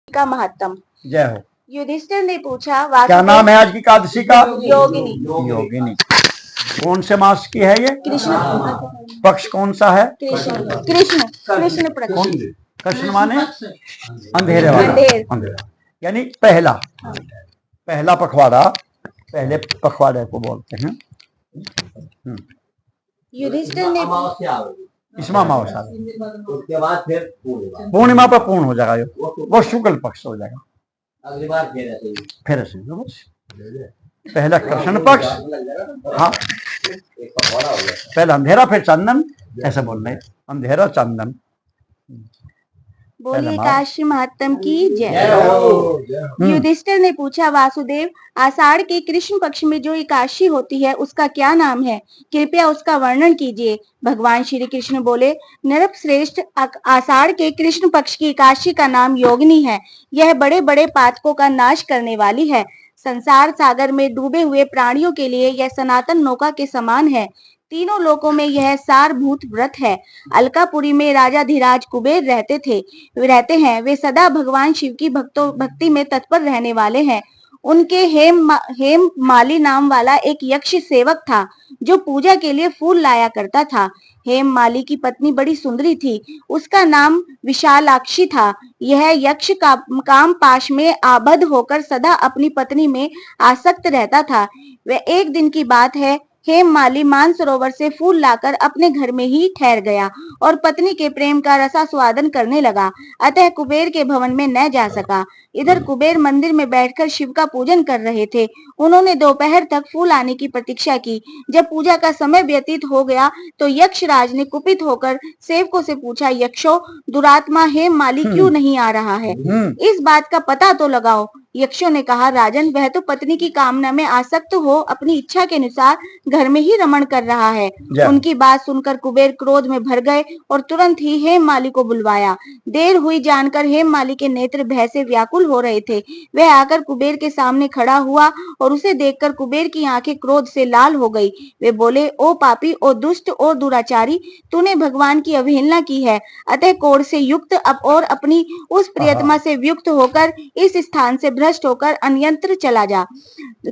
का महत्तम। जय हो। युधिष्ठिर ने पूछा, क्या नाम है आज की एकादशी का? योगिनी। योगिनी। कौन से मास की है ये? कृष्ण। पक्ष कौन सा है? कृष्ण। कृष्ण कृष्ण पक्ष। कृष्ण माने अंधेरे वाला। अंधेरा यानी पहला। पहला पखवाड़ा, पहले पखवाड़े को बोलते हैं। युधिष्ठिर ने इसमें अमावस्या, उसके बाद फिर पूर्णिमा पर पूर्ण हो जाएगा, वो शुक्ल पक्ष हो जाएगा। अगली बार फिर ऐसे बस पहला कृष्ण पक्ष, हाँ, पहला अंधेरा फिर चंदन, ऐसे बोल रहे, अंधेरा चंदन। बोलिए काशी महात्म की जय। युधिष्ठिर ने पूछा, वासुदेव, आषाढ़ के कृष्ण पक्ष में जो एकादशी होती है उसका क्या नाम है? कृपया उसका वर्णन कीजिए। भगवान श्री कृष्ण बोले, नरप श्रेष्ठ, आषाढ़ के कृष्ण पक्ष की एकादशी का नाम योगिनी है। यह बड़े बड़े पातकों का नाश करने वाली है। संसार सागर में डूबे हुए प्राणियों के लिए यह सनातन नौका के समान है। तीनों लोकों में यह सारभूत व्रत है। अलकापुरी में राजा धीराज कुबेर रहते हैं। वे सदा भगवान शिव की भक्ति में तत्पर रहने वाले हैं। उनके हेम माली नाम वाला एक यक्ष सेवक था जो पूजा के लिए फूल लाया करता था। हेम माली की पत्नी बड़ी सुंदरी थी। उसका नाम विशालाक्षी था। यह यक्ष काम पाश में आबद्ध होकर सदा अपनी पत्नी में आसक्त रहता था। वह एक दिन की बात है, हेम माली मानसरोवर से फूल लाकर अपने घर में ही ठहर गया और पत्नी के प्रेम का रसास्वादन करने लगा। अतः कुबेर के भवन में न जा सका। इधर कुबेर मंदिर में बैठकर शिव का पूजन कर रहे थे। उन्होंने दोपहर तक फूल आने की प्रतीक्षा की। जब पूजा का समय व्यतीत हो गया तो यक्षराज ने कुपित होकर सेवकों से पूछा, यक्षों, दुरात्मा हेम माली क्यों नहीं आ रहा है? इस बात का पता तो लगाओ। यक्षों ने कहा, राजन, वह तो पत्नी की कामना में आसक्त हो अपनी इच्छा के अनुसार घर में ही रमण कर रहा है। उनकी बात सुनकर कुबेर क्रोध में भर गए और तुरंत ही हेम माली को बुलवाया। देर हुई जानकर हेम माली के नेत्र भय से व्याकुल हो रहे थे। वह आकर कुबेर के सामने खड़ा हुआ और उसे देखकर कुबेर की आंखें क्रोध से लाल हो गई। वे बोले, ओ पापी, ओ दुष्ट, ओ दुराचारी, तूने भगवान की अवहेलना की है। अतः कोढ़ से युक्त और अपनी उस प्रियतमा से वियुक्त होकर इस स्थान से भ्रष्ट होकर अन्यत्र चला जा।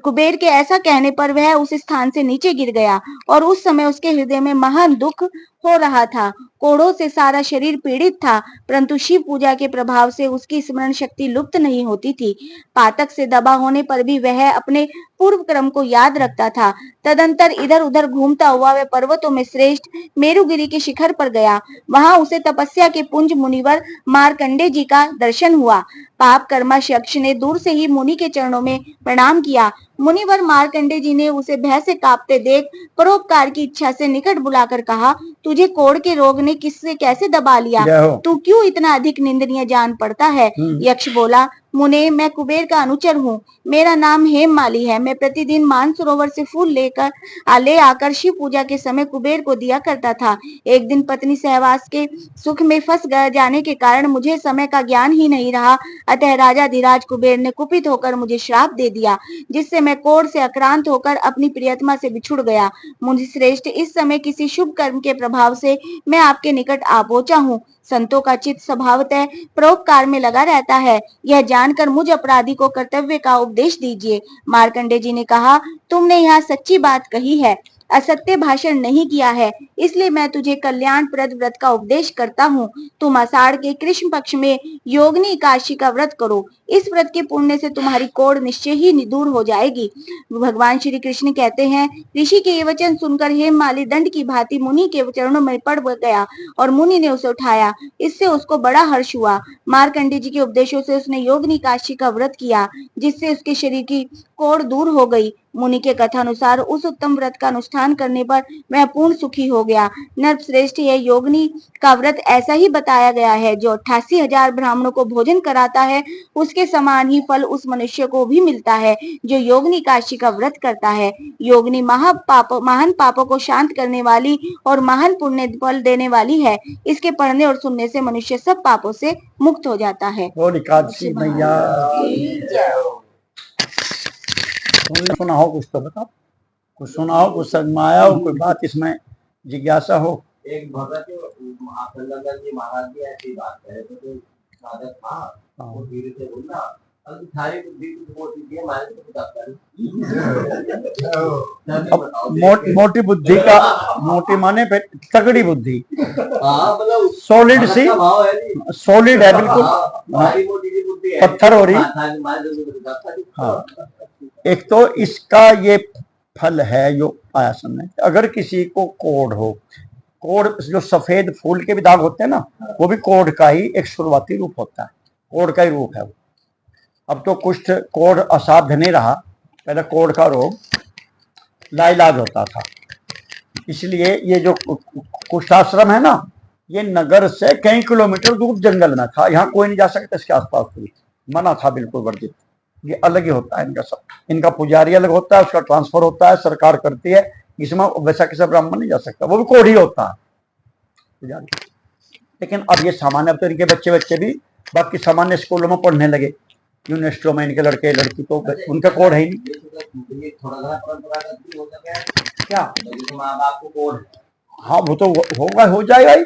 कुबेर के ऐसा कहने पर वह उस स्थान से नीचे गिर गया और उस समय उसके हृदय में महान दुख हो रहा था। कोढ़ों से सारा शरीर पीड़ित था, परंतु शिव पूजा के प्रभाव से उसकी स्मरण शक्ति लुप्त नहीं होती थी। पातक से दबा होने पर भी वह अपने पूर्व क्रम को याद रखता था। तदंतर इधर उधर घूमता हुआ वह पर्वतों में श्रेष्ठ मेरुगिरी के शिखर पर गया। वहां उसे तपस्या के पुंज मुनिवर मार्कंडे जी का दर्शन हुआ। पाप कर्मा यक्ष ने दूर से ही मुनि के चरणों में प्रणाम किया। मुनिवर मार्कंडे जी ने उसे भय से कांपते देख परोपकार की इच्छा से निकट बुलाकर कहा, तुझे कोढ़ के रोग ने किससे कैसे दबा लिया? तू क्यों इतना अधिक निंदनीय जान पड़ता है? यक्ष बोला, मुने, मैं कुबेर का अनुचर हूँ। मेरा नाम हेम माली है। मैं प्रतिदिन मानसरोवर से फूल ले आकर शिव पूजा के समय कुबेर को दिया करता था। एक दिन पत्नी सहवास के सुख में फंस जाने के कारण मुझे समय का ज्ञान ही नहीं रहा। अतः राजा धीराज कुबेर ने कुपित होकर मुझे श्राप दे दिया, जिससे मैं कोढ़ से आक्रांत होकर अपनी प्रियतमा से बिछुड़ गया। मुनि श्रेष्ठ, इस समय किसी शुभ कर्म के प्रभाव से मैं आपके निकट आ पहुंचा हूँ। संतों का चित्त स्वभावतः परोपकार में लगा रहता है। यह जानकर मुझ अपराधी को कर्तव्य का उपदेश दीजिए। मार्कंडे जी ने कहा, तुमने यहाँ सच्ची बात कही है, असत्य भाषण नहीं किया है, इसलिए मैं तुझे कल्याणप्रद व्रत का उपदेश करता हूँ। तुम आषाढ़ के कृष्ण पक्ष में योगिनी एकादशी का व्रत करो। इस व्रत के पुण्य से तुम्हारी कोढ़ निश्चय ही दूर हो जाएगी। भगवान श्री कृष्ण कहते हैं, ऋषि के ये वचन सुनकर हेम माली दंड की भांति मुनि के चरणों में पड़ गया और मुनि ने उसे उठाया। इससे उसको बड़ा हर्ष हुआ। मार्कंडे जी के उपदेशों से उसने योगिनी एकादशी का व्रत किया, जिससे उसके शरीर की कोढ़ दूर हो गई। मुनि के कथानुसार उस उत्तम व्रत का अनुष्ठान करने पर वह पूर्ण सुखी हो गया। नरश्रेष्ठ, यह योगिनी का व्रत ऐसा ही बताया गया है, जो 88,000 ब्राह्मणों को भोजन कराता है, उसके समान ही फल उस मनुष्य को भी मिलता है जो योगिनी एकादशी का व्रत करता है। योगिनी महान पापों को शांत करने वाली और महान पुण्य फल देने वाली है। इसके पढ़ने और सुनने से मनुष्य सब पापों से मुक्त हो जाता है। एकादशी मैया सुना हो कुछ तो बताओ, कुछ सुना हो, कुछ समझ में आया हो, कोई बात इसमें जिज्ञासा हो। एक भगत जी महाराज जी ऐसी बात है तो अब मोटी बुद्धि का, मोटी माने पे तगड़ी बुद्धि, सॉलिड सी, सॉलिड है बिल्कुल, पत्थर हो रही। हाँ, एक तो इसका ये फल है जो आया सामने। अगर किसी को कोढ़ हो, कोढ़ जो सफेद फूल के भी दाग होते हैं ना, वो भी कोढ़ का ही एक शुरुआती रूप होता है, कोढ़ का ही रूप है वो। अब तो कुष्ठ कोढ़ असाध्य नहीं रहा, पहले कोढ़ का रोग लाइलाज होता था। इसलिए ये जो कुष्ठाश्रम है ना, ये नगर से कई किलोमीटर दूर जंगल में था, यहाँ कोई नहीं जा सकता, इसके आसपास कोई मना था, बिल्कुल वर्जित। ये अलग ही होता है इनका सब, इनका पुजारी अलग होता है, उसका ट्रांसफर होता है, सरकार करती है, इसमें वैसा किसी ब्राह्मण नहीं जा सकता, वो भी कोढ़ी होता है पुजारी। लेकिन अब ये सामान्य, अब तो इनके बच्चे भी बाकी सामान्य स्कूलों में पढ़ने लगे, यूनिवर्सिटियों में इनके लड़के लड़की, तो उनका कोड है ही नहीं। क्या हाँ, वो तो होगा, हो जाएगा ही।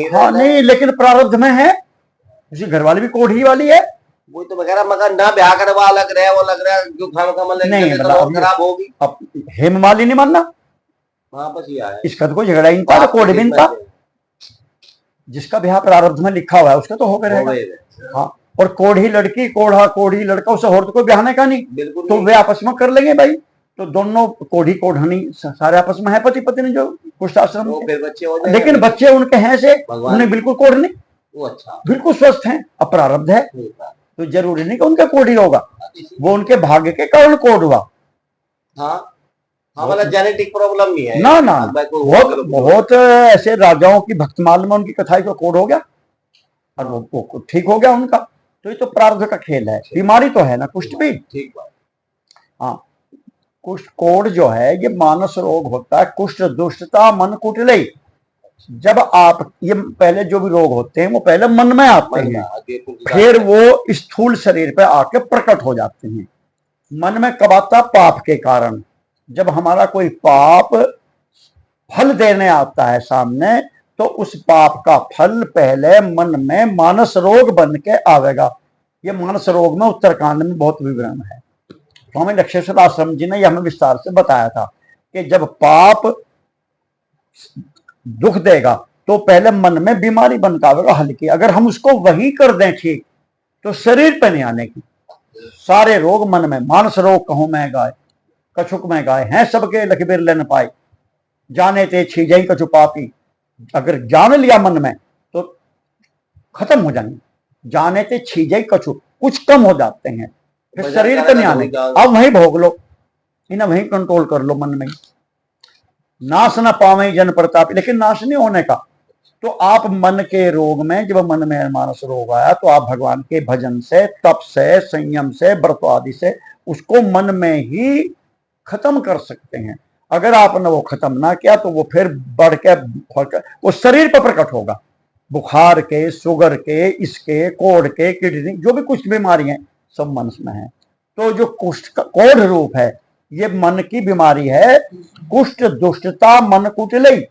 हाँ नहीं, लेकिन प्रारब्ध में है, उसी घर वाली भी कोढ़ी वाली है, वो तो वगैरह, मगर ना ब्याह करवा लग रहा है, वो लग रहा है जो नहीं, मतलब खराब होगी। अब हेममाली नहीं मानना, वापस ही आया, इसका तो कोई झगड़ा ही नहीं था, कोढ़ भी नहीं था। जिसका ब्याह प्रारब्ध में लिखा हुआ है उसका तो हो गया रहेगा। हाँ, और कोढ़ी लड़की, कोढ़ा कोढ़ी लड़का, उससे और तो कोई ब्याह नहीं का नहीं, तो वे आपस में कर लेंगे भाई। तो दोनों कोढ़ी कोढ़नी सारे आपस में है, पति पत्नी जो कुष्ठाश्रम, लेकिन बच्चे उनके हैं से, उन्हें बिल्कुल कोढ़ नहीं, अच्छा बिल्कुल स्वस्थ हैं। अब प्रारब्ध है तो जरूरी नहीं कि उनका कोढ़ी होगा, वो उनके भाग्य के कारण कोढ़ हुआ। हाँ, मतलब जेनेटिक प्रॉब्लम नहीं है ना, ना बहुत ऐसे राजाओं की भक्तमाल में उनकी कथाई को कोढ़ हो गया और वो ठीक हो गया उनका। तो ये तो प्रारब्ध का खेल है, बीमारी तो है ना कुष्ठ भी। ठीक बात। हाँ, कुष्ठ कोढ़ जो है ये मानस रोग होता है, कुष्ठ दुष्टता मन कुटिलई। जब आप ये पहले जो भी रोग होते हैं वो पहले मन में आते हैं, फिर वो स्थूल शरीर पे आके प्रकट हो जाते हैं। मन में कब आता? पाप के कारण। जब हमारा कोई पाप फल देने आता है सामने, तो उस पाप का फल पहले मन में मानस रोग बन के आवेगा। ये मानस रोग में उत्तरकांड में बहुत विवरण है, स्वामी लक्ष्मेश्वर आश्रम जी ने यह हमें विस्तार से बताया था कि जब पाप दुख देगा तो पहले मन में बीमारी बन के आवेगा हल्की। अगर हम उसको वही कर दें ठीक, तो शरीर पे नहीं आने की। सारे रोग मन में, मानस रोग कहूं मैं गाय, कछुक में गाय हैं सबके लखबीर ले न पाए, जाने ते छीजई कछु पापी। अगर जान लिया मन में तो खत्म हो जाएंगे, जाने ते छीजई कछु, कुछ कम हो जाते हैं, फिर शरीर पे नहीं आने। अब वहीं भोग लो, इन्हें वहीं कंट्रोल कर लो मन में। नाश न पावे जन प्रताप, लेकिन नाश नहीं होने का। तो आप मन के रोग में, जब मन में मानस रोग आया, तो आप भगवान के भजन से, तप से, संयम से, व्रत आदि से उसको मन में ही खत्म कर सकते हैं। अगर आपने वो खत्म ना किया तो वो फिर बढ़ के वो शरीर पर प्रकट होगा। बुखार के, शुगर के, इसके, कोढ़ के, किडनी, जो भी कुछ बीमारी है सब मन में है। तो जो कुष्ठ का कोढ़ रूप है ये मन की बीमारी है, कुष्ठ दुष्टता मन कुटिलई।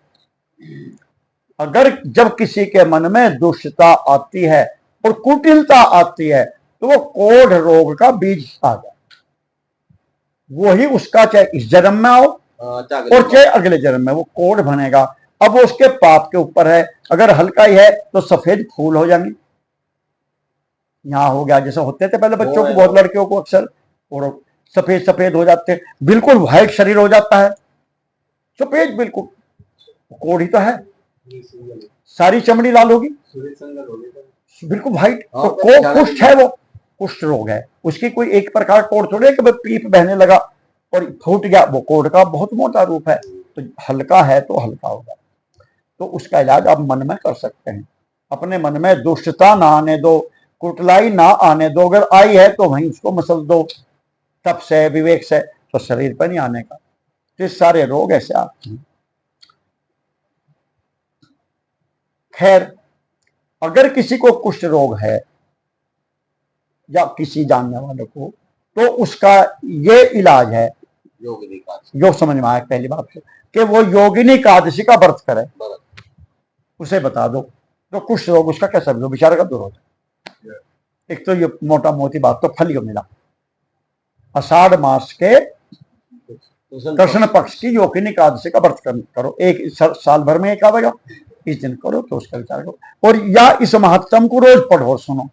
अगर जब किसी के मन में दुष्टता आती है और कुटिलता आती है तो वो कोढ़ रोग का बीज आ जाए। वही उसका चाहे इस जन्म में आओ और चाहे अगले जन्म में वो कोढ़ बनेगा। अब वो उसके पाप के ऊपर है। अगर हल्का ही है तो सफेद फूल हो जाएंगे, यहाँ हो गया जैसे होते थे पहले बच्चों को, बहुत लड़कियों को अक्सर, और सफेद सफेद हो जाते, बिल्कुल व्हाइट शरीर हो जाता है, सफेद बिल्कुल, कोढ़ ही तो है, सारी चमड़ी लाल होगी, बिल्कुल व्हाइट। तो कुष्ठ है, वो कुष्ठ रोग है। उसकी कोई एक प्रकार कोढ़ थोड़ी है कि पीप बहने लगा और फूट गया, वो कोढ़ का बहुत मोटा रूप है। तो हल्का है तो हल्का होगा, तो उसका इलाज आप मन में कर सकते हैं। अपने मन में दुष्टता ना आने दो, कुटलाई ना आने दो। अगर आई है तो वहीं उसको मसल दो, तप से, विवेक से, तो शरीर पर नहीं आने का। तो सारे रोग ऐसे आते हैं। खैर, अगर किसी को कुष्ठ रोग है या किसी जानने वाले को, तो उसका ये इलाज है योगिनी एकादशी। योग समझ में आया पहली बात कि वो योगिनी एकादशी का व्रत करे, उसे बता दो तो कुछ रोग उसका कैसा भी बेचारे का दूर हो जाए। एक तो ये मोटा मोटी बात तो फल मिला, आषाढ़ मास के कृष्ण पक्ष की योगिनी एकादशी का व्रत करो, एक साल भर में एक आवेगा, इस दिन करो तो उसका विचार करो। और या इस महात्म को रोज पढ़ो सुनो,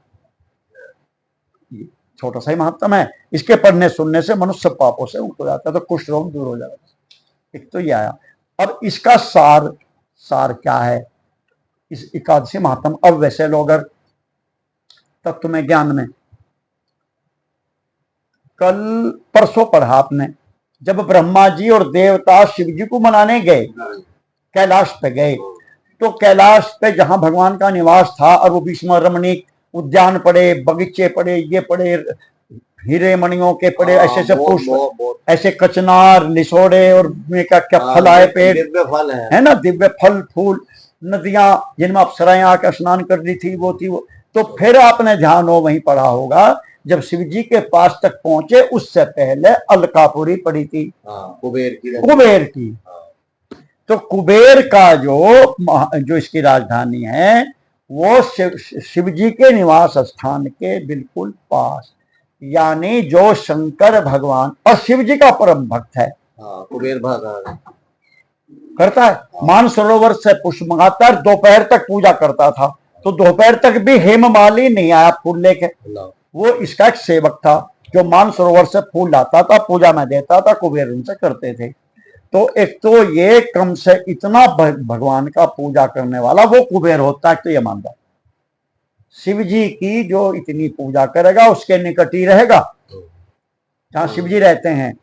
छोटा सा ही महात्म है, इसके पढ़ने सुनने से मनुष्य पापों से मुक्त हो जाता है, तो कुष्ठ रोग दूर हो जाएगा। एक तो ये आया। अब इसका सार क्या है इस एकादशी महात्म। अब वैसे लोग अगर तत्व में ज्ञान में कल परसों पढ़ा आपने, जब ब्रह्मा जी और देवता शिव जी को मनाने गए, कैलाश पे गए, तो कैलाश पे जहां भगवान का निवास था और वो बीच में रमणीक उद्यान पड़े, बगीचे पड़े, ये पड़े, हीरे मणियों के पड़े, ऐसे ऐसे पुष्प, ऐसे कचनार लिसोड़े और क्या फल आए पेड़, दिव्य फल है ना, दिव्य फल फूल, नदियां जिनमें अप्सराएं आकर स्नान कर रही थी वो थी वो। तो फिर आपने ध्यान हो वहीं पढ़ा होगा, जब शिव जी के पास तक पहुंचे उससे पहले अलकापुरी पड़ी थी, कुबेर की। तो कुबेर का जो इसकी राजधानी है वो शिव जी के निवास स्थान के बिल्कुल पास, यानी जो शंकर भगवान और शिव जी का परम भक्त है, कुबेर भगवान करता है, मानसरोवर से पुष्प मंगाता है, दोपहर तक पूजा करता था। तो दोपहर तक भी हेममाली नहीं आया फूल लेके, वो इसका एक सेवक था जो मानसरोवर से फूल लाता था, पूजा में देता था, कुबेर उनसे करते थे। तो एक तो ये क्रम से इतना भगवान का पूजा करने वाला वो कुबेर होता है, तो ये मानता है शिव जी की जो इतनी पूजा करेगा उसके निकट ही रहेगा, जहां शिव जी रहते हैं,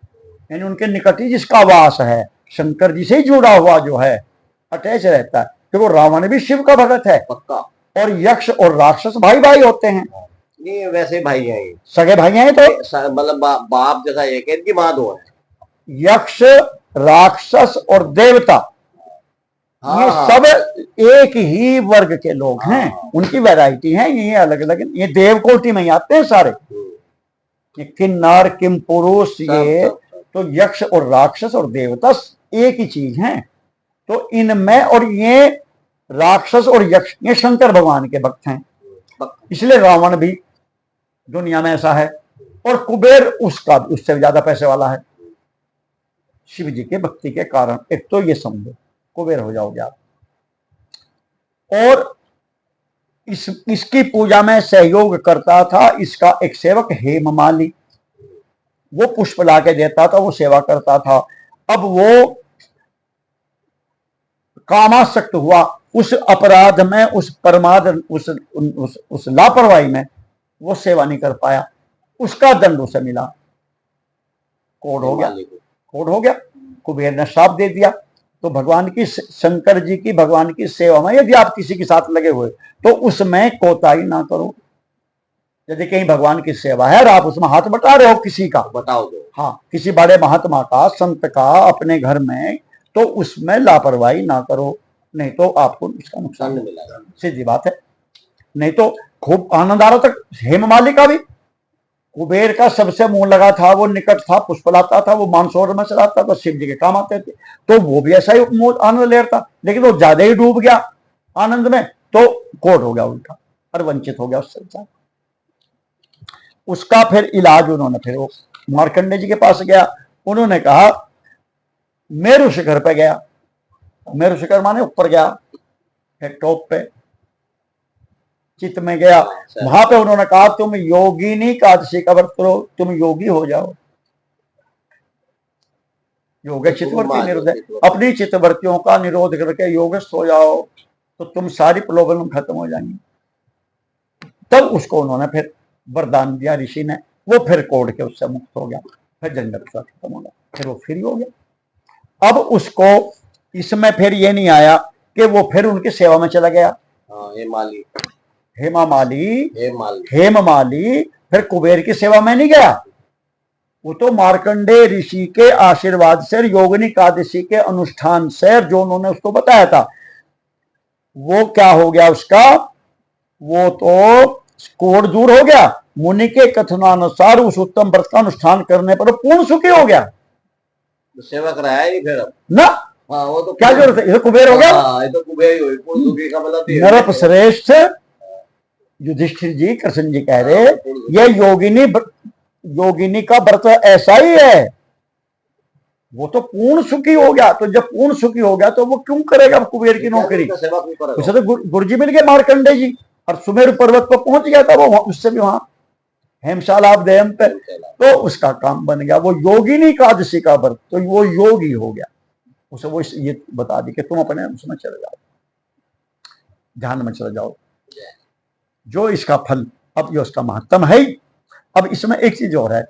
यानी उनके निकट ही जिसका वास है, शंकर जी से ही जुड़ा हुआ जो है, अटैच रहता है। तो वो रावण भी शिव का भगत है पक्का, और यक्ष और राक्षस भाई भाई होते हैं। नहीं वैसे भाई हैं, सगे भाई हैं, तो मतलब बाप जैसा एक है, इनकी माँ दो है, यक्ष राक्षस और देवता, ये सब एक ही वर्ग के लोग हैं, उनकी वैरायटी है, ये अलग अलग, ये देवकोटि में ही आते हैं सारे, किन्नर किम पुरुष, ये तो यक्ष और राक्षस और देवता एक ही चीज हैं। तो इनमें, और ये राक्षस और यक्ष ये शंकर भगवान के भक्त हैं, इसलिए रावण भी दुनिया में ऐसा है, और कुबेर उससे ज्यादा पैसे वाला है शिव जी के भक्ति के कारण। एक तो ये समझो कुबेर हो जाओगे आप। और इसकी पूजा में सहयोग करता था इसका एक सेवक हेममाली, वो पुष्प ला के देता था, वो सेवा करता था। अब वो कामासक्त हुआ, उस अपराध में, उस परमाद, उस लापरवाही में वो सेवा नहीं कर पाया, उसका दंड उसे मिला, कोड हो गया, कुबेर ने श्राप दे दिया। तो भगवान की, शंकर जी की भगवान की सेवा में यदि आप किसी के साथ लगे हुए तो उसमें कोताही ना करो। यदि कहीं भगवान की सेवा है और आप उसमें हाथ बटा रहे हो किसी का, बताओ दो, हाँ, किसी बड़े महात्मा का, संत का अपने घर में, तो उसमें लापरवाही ना करो, नहीं तो आपको उसका नुकसान मिलेगा, सीधी बात है। नहीं तो खूब आनंद आ रहा था हेममाली का भी, कुबेर का सबसे मुंह लगा था, वो निकट था, पुष्प लाता था, वो मानसरोवर में चलाता था, शिव जी के काम आते थे, तो वो भी ऐसा ही आनंद ले रहा था, लेकिन वो ज्यादा ही डूब गया आनंद में, तो कोट हो गया उल्टा और वंचित हो गया उससे। उसका फिर इलाज उन्होंने, फिर वो मार्कंडे जी के पास गया, उन्होंने कहा, मेरु शिखर पे गया, मेरु शिखर माने ऊपर गया, एक टॉप पे चित्त में गया, वहां पे उन्होंने कहा तुम योगिनी एकादशी का व्रत करो, तुम योगी हो जाओ, योग चित्तवृत्ति निरोध, अपनी चित्तवृत्तियों का निरोध करके योगस्थ हो जाओ, तो तुम सारी प्रलोभन खत्म हो जाएंगी। तब उसको उन्होंने फिर वरदान दिया ऋषि ने, वो फिर कोड के उससे मुक्त हो गया, फिर झंझट खत्म हो गया, फिर वो फ्री हो गया। अब उसको इसमें फिर ये नहीं आया कि वो फिर उनकी सेवा में चला गया, हेममाली फिर कुबेर की सेवा में नहीं गया, वो तो मार्कंडे ऋषि के आशीर्वाद से, योगिनी एकादशी के अनुष्ठान से, जो उन्होंने उसको बताया था, वो क्या हो गया उसका, वो तो कोड दूर हो गया, मुनि के कथनानुसार उस उत्तम व्रत का अनुष्ठान करने पर पूर्ण सुखी हो गया। सेवा कराया ही फिर अब। ना हाँ वो तो क्या जरूरत है, ये तो कुबेर हो गया। हाँ, ये तो कुबेर ही हुई, पूर्ण दुखी का मतलब ये है। नरप श्रेष्ठ युधिष्ठिर जी, कृष्ण जी कह रहे ये योगिनी का व्रत ऐसा ही है। वो तो पूर्ण सुखी हो गया, तो जब पूर्ण सुखी हो गया तो वो क्यों करेगा कुबेर की नौकरी। सेवा क्यों करेगा? उसे तो गुरुजी मिल गए मार्कंडे जी, और सुमेरु पर्वत पर पहुंच गया था वो, उससे भी वहां हेमशाला देम पे, तो उसका काम बन गया। वो योगिनी एकादशी का व्रत, तो वो योगी हो गया। उसे वो ये बता दी कि तुम अपने उसमें चले जाओ, ध्यान में चले जाओ, जो इसका फल, अब ये उसका महत्तम है ही। अब इसमें एक चीज और है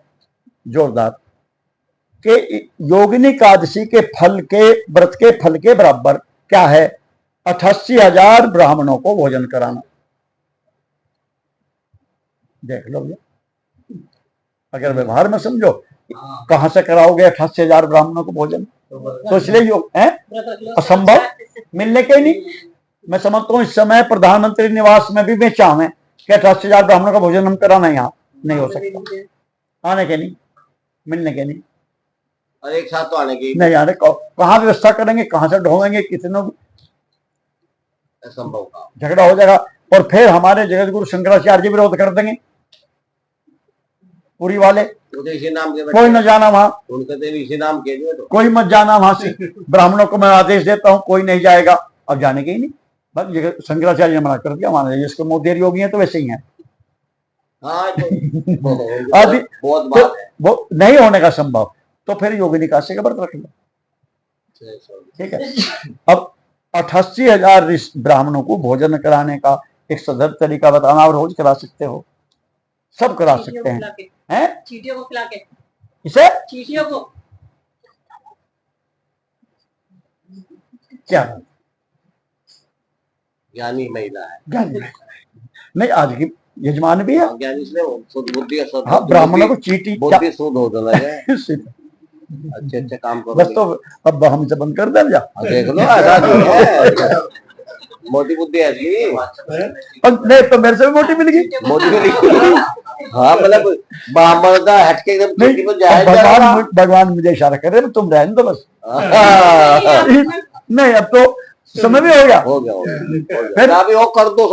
जोरदार, कि योगिनी एकादशी के फल के, व्रत के फल के बराबर क्या है, 88,000 ब्राह्मणों को भोजन कराना। देख लो ये, अगर व्यवहार में समझो, कहां से कराओगे 88,000 ब्राह्मणों को भोजन, तो इसलिए योग है असंभव, मिलने के नहीं। मैं समझता हूँ इस समय प्रधानमंत्री निवास में भी बेचा हमें कि 88,000 ब्राह्मणों का भोजन हम कराना, यहाँ नहीं हो सकता, आने के नहीं, मिलने के नहीं, और एक साथ तो आने की नहीं आने, कहाँ व्यवस्था करेंगे, कहां से ढोएंगे, कितनों असंभव का झगड़ा हो जाएगा। और फिर हमारे जगत गुरु शंकराचार्य जी विरोध कर देंगे, पूरी वाले, तो इसी नाम के कोई न जाना वहां, उनके तो इसी नाम के लिए तो कोई मत जाना वहां से, ब्राह्मणों को मैं आदेश देता हूं कोई नहीं जाएगा, अब जाने के ही नहीं। बस शंकराचार्य ने मना कर दिया, मान लीजिए जिसको मोदी योगी है तो वैसे ही है। हाँ तो आदि बहुत तो बात है। वो नहीं होने का संभव, तो फिर योगिनी एकादशी का व्रत रख लो, ठीक है। अब 88,000 ब्राह्मणों को भोजन कराने का एक सदर तरीका बताना, और रोज करा सकते हो, सब करा सकते हैं, चीटियों को खिला के, इसे चीटियों को क्या ज्ञानी महिला है, ज्ञानी नहीं, आज की यजमान भी है, ज्ञानी इसलिए शुद्ध बुद्धि, हाँ, ब्राह्मणों को चीटी बुद्धि शुद्ध हो जाना है, अच्छे अच्छे काम करो बस। तो अब हमसे बंद कर दे जा, देख लो ऐसा नहीं है, मोटी बुद्धि ऐसी नहीं तो मेरे से भी मोटी मिल गई, मोटी बुद्धि। हाँ मतलब ब्राह्मण का हटके एकदम नहीं, चीटी पर जाए भगवान मुझे इशारा कर रहे, तुम रहने दो बस। हाँ, नहीं अब तो समय भी हो गया, हो गया फिर अभी वो कर दो।